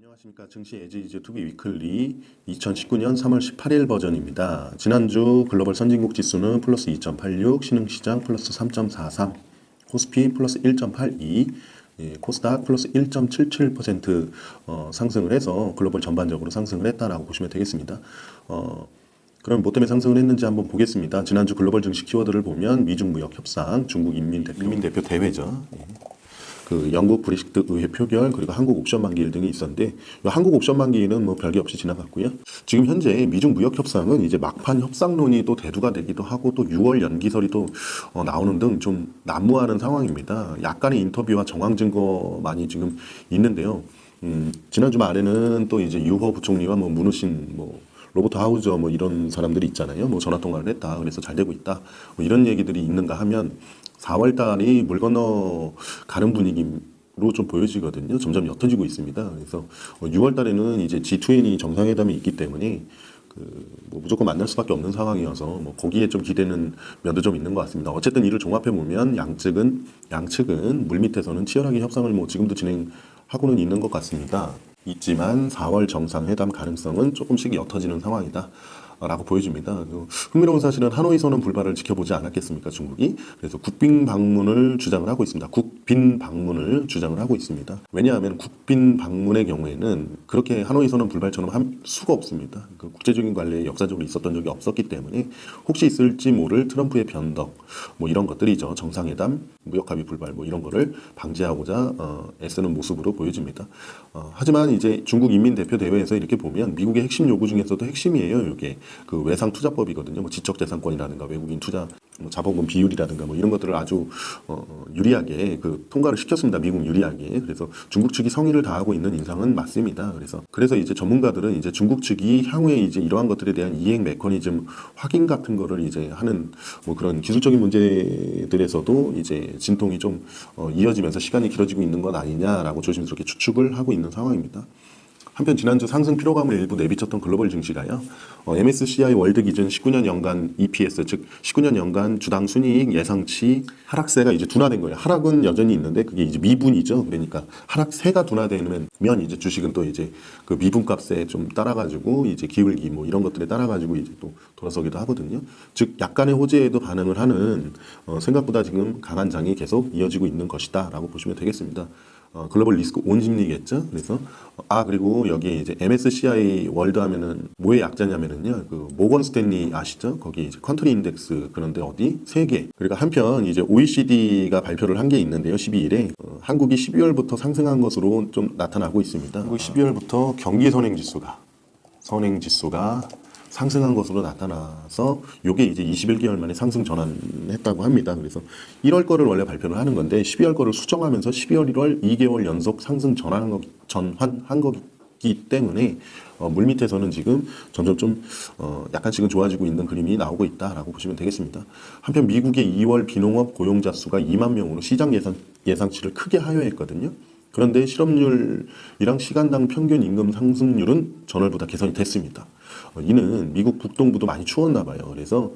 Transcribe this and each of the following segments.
안녕하십니까. 증시 에지이즈 투비 위클리 2019년 3월 18일 버전입니다. 지난주 글로벌 선진국 지수는 플러스 2.86, 신흥시장 플러스 3.43, 코스피 플러스 1.82, 코스닥 플러스 1.77% 상승을 해서 글로벌 전반적으로 상승을 했다라고 보시면 되겠습니다. 그럼 뭐 때문에 상승을 했는지 한번 보겠습니다. 지난주 글로벌 증시 키워드를 보면 미중 무역 협상, 중국 인민대표 대회죠. 그 영국 브렉시트 의회 표결 그리고 한국 옵션 만기일 등이 있었는데 한국 옵션 만기는 뭐 별게 없이 지나갔고요. 지금 현재 미중 무역 협상은 이제 막판 협상론이 또 대두가 되기도 하고 또 6월 연기설이 또 나오는 등 좀 난무하는 상황입니다. 약간의 인터뷰와 정황 증거만이 지금 있는데요. 지난주 말에는 또 이제 유호 부총리와 뭐 문우신 로버트 하우저 뭐 이런 사람들이 있잖아요. 뭐 전화 통화를 했다. 그래서 잘 되고 있다. 뭐 이런 얘기들이 있는가 하면 4월 달이 물 건너 가는 분위기로 좀 보여지거든요. 점점 옅어지고 있습니다. 그래서 6월 달에는 이제 G20 정상회담이 있기 때문에 뭐 무조건 만날 수밖에 없는 상황이어서 뭐 거기에 좀 기대는 면도 좀 있는 것 같습니다. 어쨌든 이를 종합해 보면 양측은 물밑에서는 치열하게 협상을 뭐 지금도 진행하고는 있는 것 같습니다. 있지만 4월 정상회담 가능성은 조금씩 옅어지는 상황이다. 라고 보여집니다. 흥미로운 사실은 하노이 선언 불발을 지켜보지 않았겠습니까, 중국이? 그래서 국빈 방문을 주장을 하고 있습니다. 국빈 방문을 주장을 하고 있습니다. 왜냐하면 국빈 방문의 경우에는 그렇게 하노이 선언 불발처럼 할 수가 없습니다. 그 국제적인 관례에 역사적으로 있었던 적이 없었기 때문에 혹시 있을지 모를 트럼프의 변덕, 뭐 이런 것들이죠. 정상회담, 무역합의 불발, 뭐 이런 거를 방지하고자 애쓰는 모습으로 보여집니다. 하지만 이제 중국 인민대표 대회에서 이렇게 보면 미국의 핵심 요구 중에서도 핵심이에요. 이게 그 외상투자법이거든요. 뭐 지적재산권이라든가 외국인 투자 뭐 자본금 비율이라든가 뭐 이런 것들을 아주 유리하게 그 통과를 시켰습니다. 미국 유리하게. 그래서 중국 측이 성의를 다하고 있는 인상은 맞습니다. 그래서 이제 전문가들은 이제 중국 측이 향후에 이제 이러한 것들에 대한 이행 메커니즘 확인 같은 거를 이제 하는 뭐 그런 기술적인 문제들에서도 이제 진통이 좀 이어지면서 시간이 길어지고 있는 것 아니냐라고 조심스럽게 추측을 하고 있는 상황입니다. 한편 지난주 상승 피로감을 일부 내비쳤던 글로벌 증시가요. MSCI 월드 기준 19년 연간 EPS 즉 19년 연간 주당 순이익 예상치 하락세가 이제 둔화된 거예요. 하락은 여전히 있는데 그게 이제 미분이죠. 그러니까 하락세가 둔화되면 이제 주식은 또 이제 그 미분값에 좀 따라가지고 이제 기울기 뭐 이런 것들에 따라가지고 이제 또 돌아서기도 하거든요. 즉 약간의 호재에도 반응을 하는 생각보다 지금 강한 장이 계속 이어지고 있는 것이다라고 보시면 되겠습니다. 글로벌 리스크 온 심리겠죠. 그래서 그리고 여기에 이제 MSCI 월드 하면은 뭐의 약자냐면은요. 그 모건 스탠리 아시죠? 거기 이제 컨트리 인덱스 그런데 어디? 세계. 그러니까 한편 이제 OECD가 발표를 한 게 있는데요. 12일에 한국이 12월부터 상승한 것으로 좀 나타나고 있습니다. 한국 12월부터 경기 선행지수가 상승한 것으로 나타나서 이게 이제 21개월 만에 상승 전환했다고 합니다. 그래서 1월 거를 원래 발표를 하는 건데 12월 거를 수정하면서 12월, 1월 2개월 연속 상승 전환한 거기 때문에 물밑에서는 지금 점점 좀 약간씩은 좋아지고 있는 그림이 나오고 있다라고 보시면 되겠습니다. 한편 미국의 2월 비농업 고용자 수가 2만 명으로 시장 예상치를 크게 하회했거든요. 그런데 실업률이랑 시간당 평균 임금 상승률은 전월보다 개선이 됐습니다. 이는 미국 북동부도 많이 추웠나 봐요. 그래서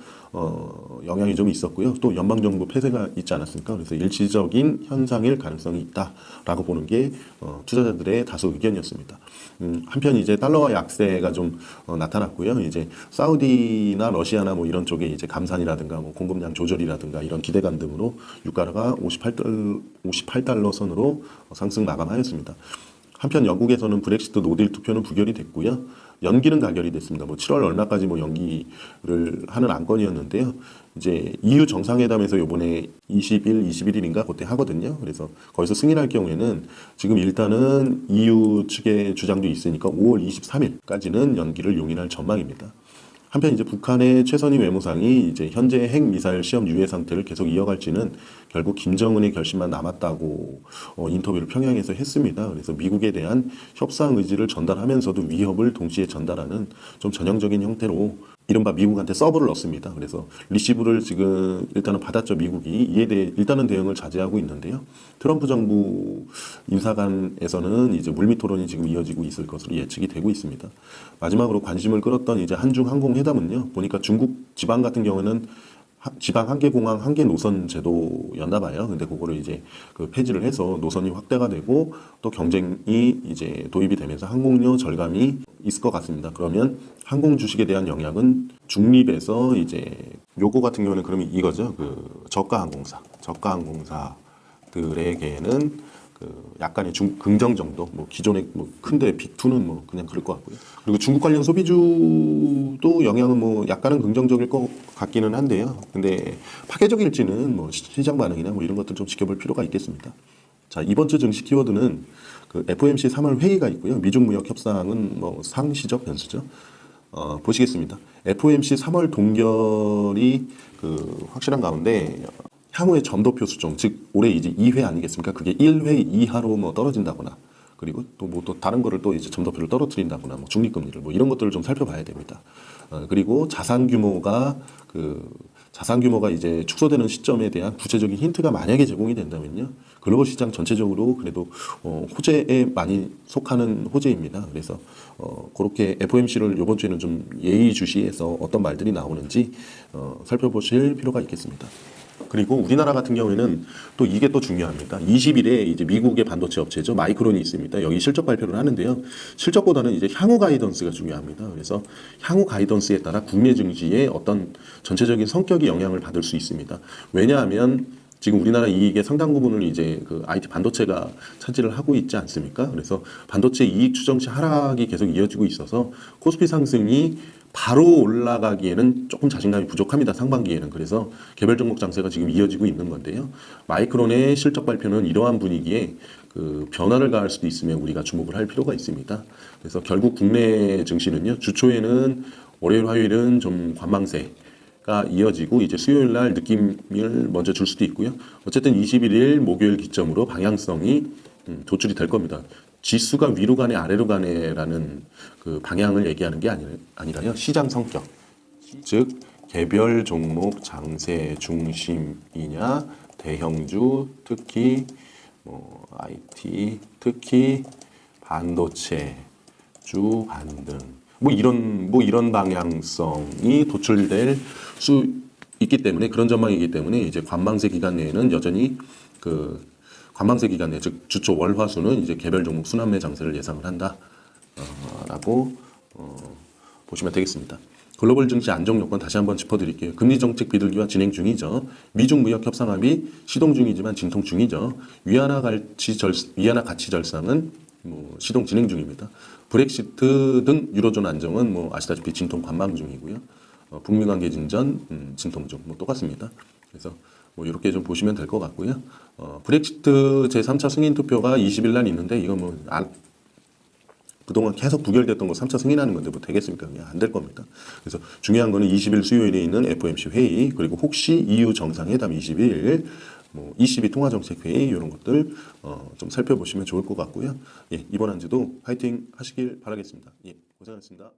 영향이 좀 있었고요. 또 연방정부 폐쇄가 있지 않았습니까? 그래서 일시적인 현상일 가능성이 있다라고 보는 게 투자자들의 다수 의견이었습니다. 한편 이제 달러와 약세가 좀 나타났고요. 이제 사우디나 러시아나 뭐 이런 쪽에 이제 감산이라든가 뭐 공급량 조절이라든가 이런 기대감 등으로 유가가 58달러 선으로 상승 마감하였습니다. 한편 영국에서는 브렉시트 노딜 투표는 부결이 됐고요. 연기는 가결이 됐습니다. 뭐 7월 얼마까지 뭐 연기를 하는 안건이었는데요. 이제 EU 정상회담에서 요번에 21일인가 그때 하거든요. 그래서 거기서 승인할 경우에는 지금 일단은 EU 측의 주장도 있으니까 5월 23일까지는 연기를 용인할 전망입니다. 한편 이제 북한의 최선희 외무상이 이제 현재 핵 미사일 시험 유예 상태를 계속 이어갈지는 결국 김정은의 결심만 남았다고 인터뷰를 평양에서 했습니다. 그래서 미국에 대한 협상 의지를 전달하면서도 위협을 동시에 전달하는 좀 전형적인 형태로 이른바 미국한테 서브를 넣습니다. 그래서 리시브를 지금 일단은 받았죠. 미국이 이에 대해 일단은 대응을 자제하고 있는데요. 트럼프 정부 인사관에서는 이제 물밑 토론이 지금 이어지고 있을 것으로 예측이 되고 있습니다. 마지막으로 관심을 끌었던 이제 한중 항공 회담은요. 보니까 중국 지방 같은 경우는 지방 한계공항 한계 노선 제도였나 봐요. 근데 그거를 이제 그 폐지를 해서 노선이 확대가 되고 또 경쟁이 이제 도입이 되면서 항공료 절감이 있을 것 같습니다. 그러면 항공 주식에 대한 영향은 중립에서 이제 요거 같은 경우는 그러면 이거죠. 그 저가 항공사들에게는 그 약간의 긍정 정도, 뭐 기존의 뭐 큰데 빅2는 뭐 그냥 그럴 것 같고요. 그리고 중국 관련 소비주도 영향은 뭐 약간은 긍정적일 것 같기는 한데요. 근데 파괴적일지는 뭐 시장 반응이나 뭐 이런 것들 좀 지켜볼 필요가 있겠습니다. 자, 이번 주 증시 키워드는 그 FOMC 3월 회의가 있고요. 미중 무역 협상은 뭐 상시적 변수죠. 보시겠습니다. FOMC 3월 동결이 그 확실한 가운데 향후의 점도표 수정, 즉 올해 이제 2회 아니겠습니까? 그게 1회 이하로 뭐 떨어진다거나, 그리고 또 뭐 또 다른 거를 또 이제 점도표를 떨어뜨린다거나, 뭐 중립금리를 뭐 이런 것들을 좀 살펴봐야 됩니다. 그리고 자산 규모가 이제 축소되는 시점에 대한 구체적인 힌트가 만약에 제공이 된다면요, 글로벌 시장 전체적으로 그래도 호재에 많이 속하는 호재입니다. 그래서 그렇게 FOMC를 이번 주에는 좀 예의주시해서 어떤 말들이 나오는지 살펴보실 필요가 있겠습니다. 그리고 우리나라 같은 경우에는 또 이게 또 중요합니다. 20일에 이제 미국의 반도체 업체죠. 마이크론이 있습니다. 여기 실적 발표를 하는데요. 실적보다는 이제 향후 가이던스가 중요합니다. 그래서 향후 가이던스에 따라 국내 증시의 어떤 전체적인 성격이 영향을 받을 수 있습니다. 왜냐하면 지금 우리나라 이익의 상당 부분을 이제 그 IT 반도체가 차지를 하고 있지 않습니까? 그래서 반도체 이익 추정치 하락이 계속 이어지고 있어서 코스피 상승이 바로 올라가기에는 조금 자신감이 부족합니다. 상반기에는. 그래서 개별 종목 장세가 지금 이어지고 있는 건데요. 마이크론의 실적 발표는 이러한 분위기에 그 변화를 가할 수도 있으면 우리가 주목을 할 필요가 있습니다. 그래서 결국 국내 증시는요. 주초에는 월요일, 화요일은 좀 관망세가 이어지고 이제 수요일 날 느낌을 먼저 줄 수도 있고요. 어쨌든 21일 목요일 기점으로 방향성이 도출이 될 겁니다. 지수가 위로 가네 아래로 가네라는 그 방향을 얘기하는 게 아니라요. 시장 성격, 즉 개별 종목 장세 중심이냐, 대형주 특히 뭐 IT 특히 반도체 주 반등 뭐 이런 방향성이 도출될 수 있기 때문에, 그런 전망이기 때문에 이제 관망세 기간 내에는 여전히 그 관망세 기간 내, 즉 주초 월화수는 이제 개별 종목 순환매 장세를 예상을 한다라고 보시면 되겠습니다. 글로벌 증시 안정 요건 다시 한번 짚어드릴게요. 금리 정책 비둘기화 진행 중이죠. 미중 무역 협상 합의 시동 중이지만 진통 중이죠. 위안화 가치 절상은 뭐 시동 진행 중입니다. 브렉시트 등 유로존 안정은 뭐 아시다시피 진통 관망 중이고요. 북미 관계 진전 진통 중, 뭐 똑같습니다. 그래서 뭐 이렇게 좀 보시면 될 것 같고요. 브렉시트 제3차 승인 투표가 20일 날 있는데 이거 뭐 그동안 계속 부결됐던 거 3차 승인하는 건데 뭐 되겠습니까? 그냥 안 될 겁니다. 그래서 중요한 거는 20일 수요일에 있는 FOMC 회의, 그리고 혹시 EU 정상회담 20일, 뭐 ECB 통화정책회의 이런 것들 좀 살펴보시면 좋을 것 같고요. 예, 이번 한 주도 파이팅 하시길 바라겠습니다. 예, 고생하셨습니다.